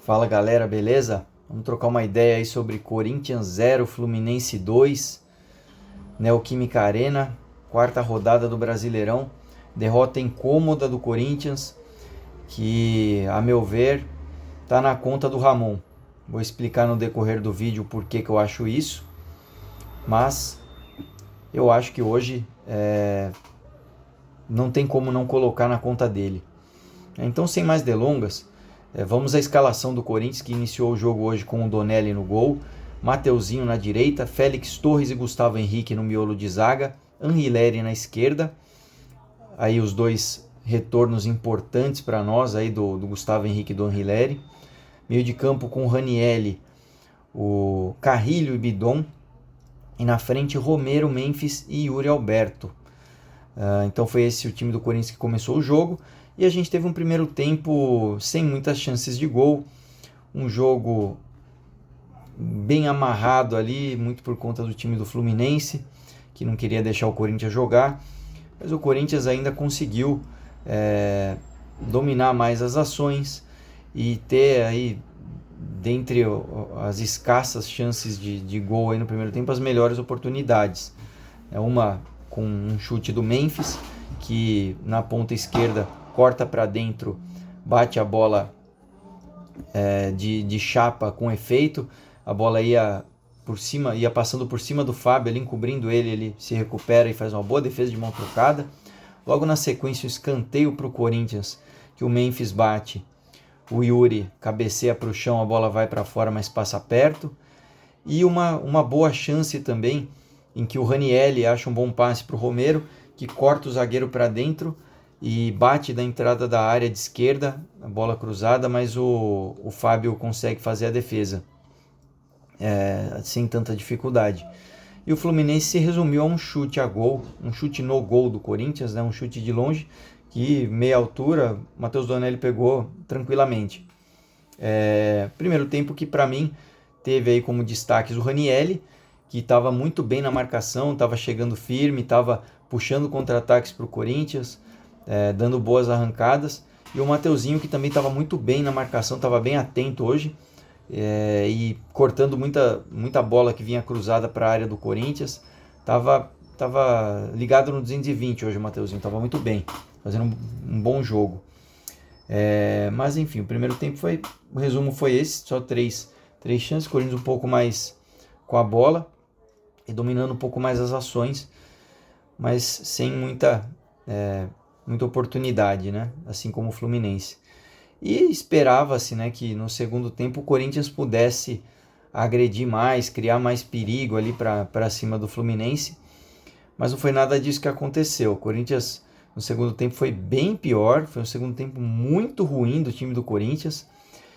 Fala galera, beleza? Vamos trocar uma ideia aí sobre Corinthians 0, Fluminense 2, Neoquímica Arena, quarta rodada do Brasileirão. Derrota incômoda do Corinthians, que a meu ver está na conta do Ramon. Vou explicar no decorrer do vídeo por que eu acho isso, mas eu acho que hoje não tem como não colocar na conta dele. Então, sem mais delongas, vamos à escalação do Corinthians, que iniciou o jogo hoje com o Donelli no gol, Mateuzinho na direita, Félix Torres e Gustavo Henrique no miolo de zaga, Anrileri na esquerda. Aí os dois retornos importantes para nós aí do Gustavo Henrique e do Anrileri. Meio de campo com o Ranielli, o Carrilho e Bidon. E na frente Romero, Memphis e Yuri Alberto. Então foi esse o time do Corinthians que começou o jogo. E a gente teve um primeiro tempo sem muitas chances de gol. Um jogo bem amarrado ali, muito por conta do time do Fluminense, que não queria deixar o Corinthians jogar. Mas o Corinthians ainda conseguiu dominar mais as ações e ter aí, dentre as escassas chances de gol aí no primeiro tempo, as melhores oportunidades. Uma com um chute do Memphis, que na ponta esquerda corta para dentro, bate a bola de chapa com efeito. A bola ia passando por cima do Fábio, ali, encobrindo ele se recupera e faz uma boa defesa de mão trocada. Logo na sequência, o escanteio para o Corinthians, que o Memphis bate, o Yuri cabeceia para o chão, a bola vai para fora, mas passa perto. E uma boa chance também, em que o Ranielli acha um bom passe para o Romero, que corta o zagueiro para dentro e bate da entrada da área de esquerda, a bola cruzada, mas o Fábio consegue fazer a defesa sem tanta dificuldade. E o Fluminense se resumiu a um chute a gol, um chute no gol do Corinthians, um chute de longe, que meia altura, o Matheus Donelli pegou tranquilamente. Primeiro tempo que para mim teve aí como destaques o Ranielli, que estava muito bem na marcação, estava chegando firme, estava puxando contra-ataques para o Corinthians, dando boas arrancadas. E o Mateuzinho, que também estava muito bem na marcação, estava bem atento hoje, e cortando muita bola que vinha cruzada para a área do Corinthians. Estava ligado no 220 hoje o Mateuzinho, estava muito bem, fazendo um bom jogo. Mas enfim, o primeiro tempo o resumo foi esse, só três chances, Corinthians um pouco mais com a bola e dominando um pouco mais as ações, mas sem muita oportunidade, né? Assim como o Fluminense. E esperava-se, né, que no segundo tempo o Corinthians pudesse agredir mais, criar mais perigo ali para cima do Fluminense, mas não foi nada disso que aconteceu. O Corinthians no segundo tempo foi bem pior, foi um segundo tempo muito ruim do time do Corinthians,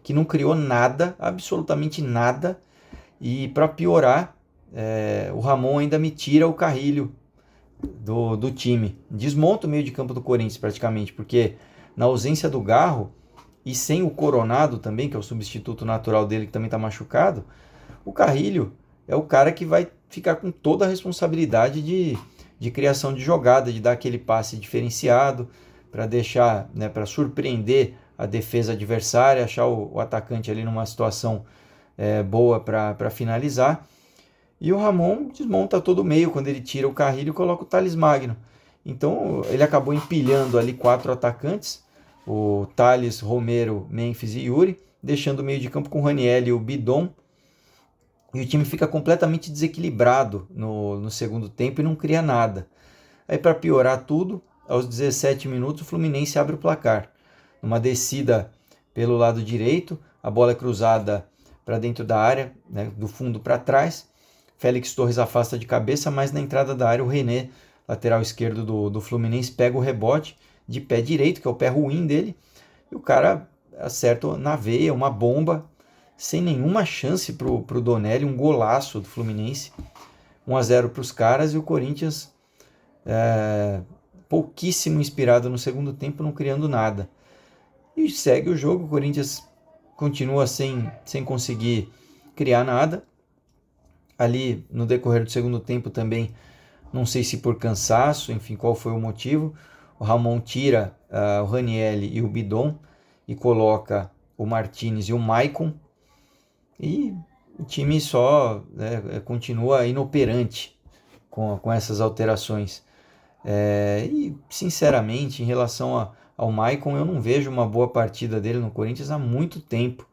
que não criou nada, absolutamente nada, e para piorar, o Ramon ainda me tira o Carrilho do time, desmonta o meio de campo do Corinthians praticamente, porque na ausência do Garro e sem o Coronado também, que é o substituto natural dele, que também está machucado, o Carrilho é o cara que vai ficar com toda a responsabilidade de criação de jogada, de dar aquele passe diferenciado, para deixar, né, para surpreender a defesa adversária, achar o atacante ali numa situação boa para finalizar. E o Ramon desmonta todo o meio quando ele tira o Carrilho e coloca o Thales Magno. Então ele acabou empilhando ali 4 atacantes, o Thales, Romero, Memphis e Yuri, deixando o meio de campo com o Ranielli e o Bidon. E o time fica completamente desequilibrado no segundo tempo e não cria nada. Aí, para piorar tudo, aos 17 minutos o Fluminense abre o placar. Numa descida pelo lado direito, a bola é cruzada para dentro da área, né, do fundo para trás. Félix Torres afasta de cabeça, mas na entrada da área o René, lateral esquerdo do Fluminense, pega o rebote de pé direito, que é o pé ruim dele, e o cara acerta na veia, uma bomba, sem nenhuma chance pro Donelli, um golaço do Fluminense, 1-0 para os caras, e o Corinthians pouquíssimo inspirado no segundo tempo, não criando nada. E segue o jogo, o Corinthians continua sem conseguir criar nada. Ali no decorrer do segundo tempo também, não sei se por cansaço, enfim, qual foi o motivo, o Ramon tira o Ranielli e o Bidon e coloca o Martínez e o Maicon, e o time só continua inoperante com essas alterações. E sinceramente, em relação ao Maicon, eu não vejo uma boa partida dele no Corinthians há muito tempo.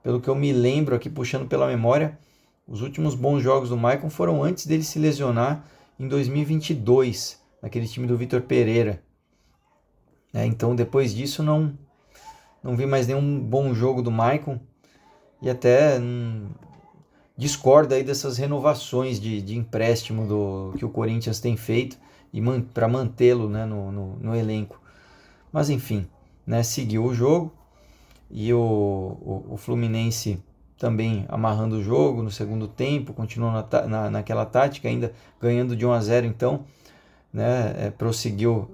Pelo que eu me lembro aqui, puxando pela memória, os últimos bons jogos do Maicon foram antes dele se lesionar em 2022, naquele time do Vitor Pereira. Então depois disso não vi mais nenhum bom jogo do Maicon, e até discorda aí dessas renovações de empréstimo que o Corinthians tem feito para mantê-lo, né, no elenco. Mas enfim, né, seguiu o jogo, e o Fluminense também amarrando o jogo no segundo tempo, continuou naquela tática, ainda ganhando de 1-0, então, né, prosseguiu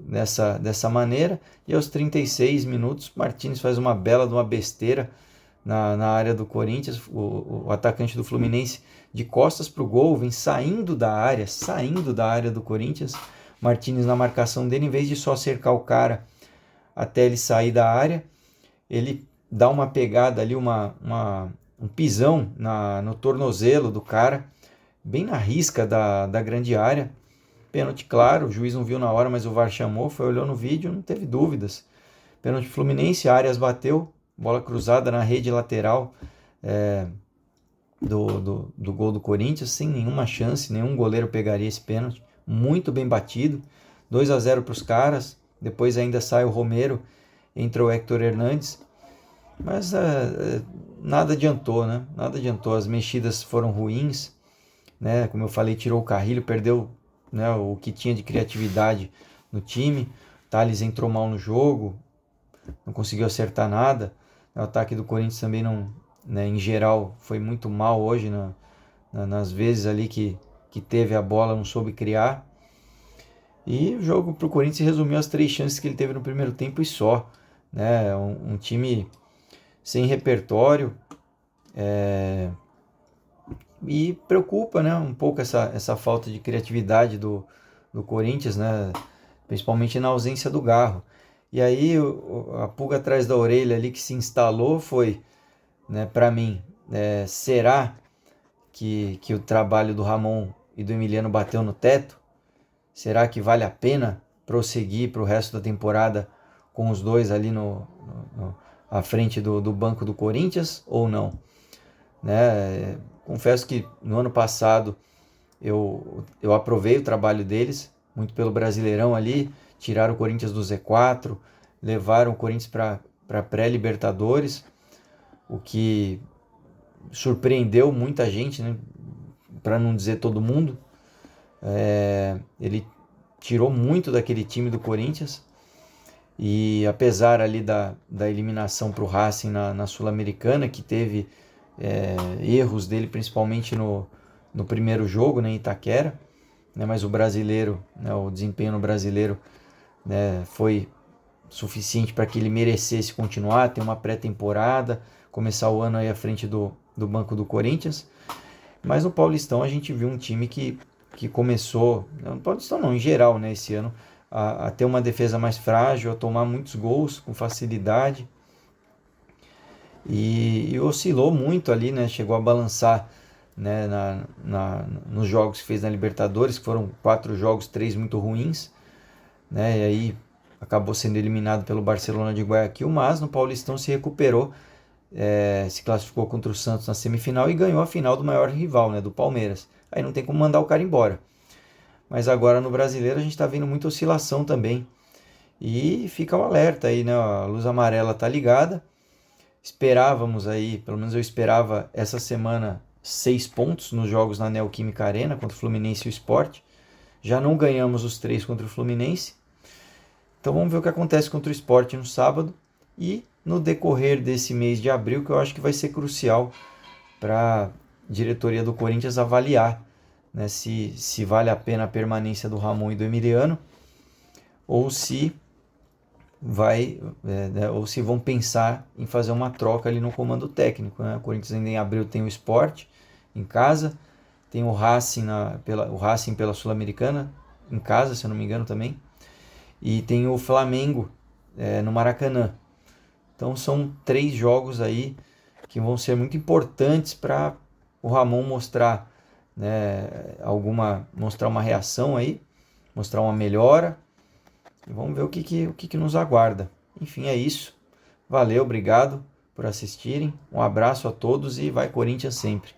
dessa maneira, e aos 36 minutos, Martínez faz uma bela de uma besteira na área do Corinthians, o atacante do Fluminense de costas para o gol, vem saindo da área do Corinthians, Martínez na marcação dele, em vez de só cercar o cara até ele sair da área, ele dá uma pegada ali, um pisão no tornozelo do cara, bem na risca da grande área. Pênalti claro, o juiz não viu na hora, mas o VAR chamou, olhou no vídeo, não teve dúvidas. Pênalti Fluminense, Arias bateu, bola cruzada na rede lateral do gol do Corinthians, sem nenhuma chance, nenhum goleiro pegaria esse pênalti. Muito bem batido, 2-0 para os caras, depois ainda sai o Romero, entra o Héctor Hernandes, mas nada adiantou, né? Nada adiantou, as mexidas foram ruins, né? Como eu falei, tirou o Carrilho, perdeu, né, o que tinha de criatividade no time. Thales entrou mal no jogo, não conseguiu acertar nada. O ataque do Corinthians também não, né, em geral foi muito mal hoje, nas vezes ali que teve a bola, não soube criar. E o jogo para o Corinthians se resumiu às 3 chances que ele teve no primeiro tempo e só, né? Um time sem repertório, e preocupa, né, um pouco essa falta de criatividade do Corinthians, né, principalmente na ausência do Garro. E aí a pulga atrás da orelha ali que se instalou foi, né, para mim, será que o trabalho do Ramon e do Emiliano bateu no teto? Será que vale a pena prosseguir para o resto da temporada com os dois ali à frente do banco do Corinthians ou não? Né? Confesso que no ano passado eu aprovei o trabalho deles, muito pelo Brasileirão ali, tiraram o Corinthians do Z4, levaram o Corinthians para pré-Libertadores, o que surpreendeu muita gente, né? Para não dizer todo mundo. Ele tirou muito daquele time do Corinthians, e apesar ali da eliminação para o Racing na Sul-Americana, que teve erros dele, principalmente no primeiro jogo, né, em Itaquera, né, mas o brasileiro, né, o desempenho no brasileiro, né, foi suficiente para que ele merecesse continuar, ter uma pré-temporada, começar o ano aí à frente do banco do Corinthians. Mas no Paulistão a gente viu um time que começou, no Paulistão não, em geral, né, esse ano, a ter uma defesa mais frágil, a tomar muitos gols com facilidade, e oscilou muito ali, né, chegou a balançar, né, nos jogos que fez na Libertadores, que foram 4 jogos, 3 muito ruins, né, e aí acabou sendo eliminado pelo Barcelona de Guayaquil, mas no Paulistão se recuperou, se classificou contra o Santos na semifinal e ganhou a final do maior rival, né, do Palmeiras. Aí não tem como mandar o cara embora. Mas agora no Brasileiro a gente está vendo muita oscilação também. E fica o alerta aí, né? A luz amarela tá ligada. Esperávamos aí, pelo menos eu esperava essa semana 6 pontos nos jogos na Neoquímica Arena contra o Fluminense e o Sport. Já não ganhamos os 3 contra o Fluminense. Então vamos ver o que acontece contra o Sport no sábado e no decorrer desse mês de abril, que eu acho que vai ser crucial para a diretoria do Corinthians avaliar, né, se vale a pena a permanência do Ramon e do Emiliano, ou se ou se vão pensar em fazer uma troca ali no comando técnico, né? O Corinthians ainda em abril tem o Sport em casa, tem o Racing pela Sul-Americana em casa, se eu não me engano também, e tem o Flamengo no Maracanã. Então são 3 jogos aí que vão ser muito importantes para o Ramon mostrar, né, mostrar uma reação aí, mostrar uma melhora. E vamos ver o que nos aguarda. Enfim, é isso. Valeu, obrigado por assistirem. Um abraço a todos e vai Corinthians sempre.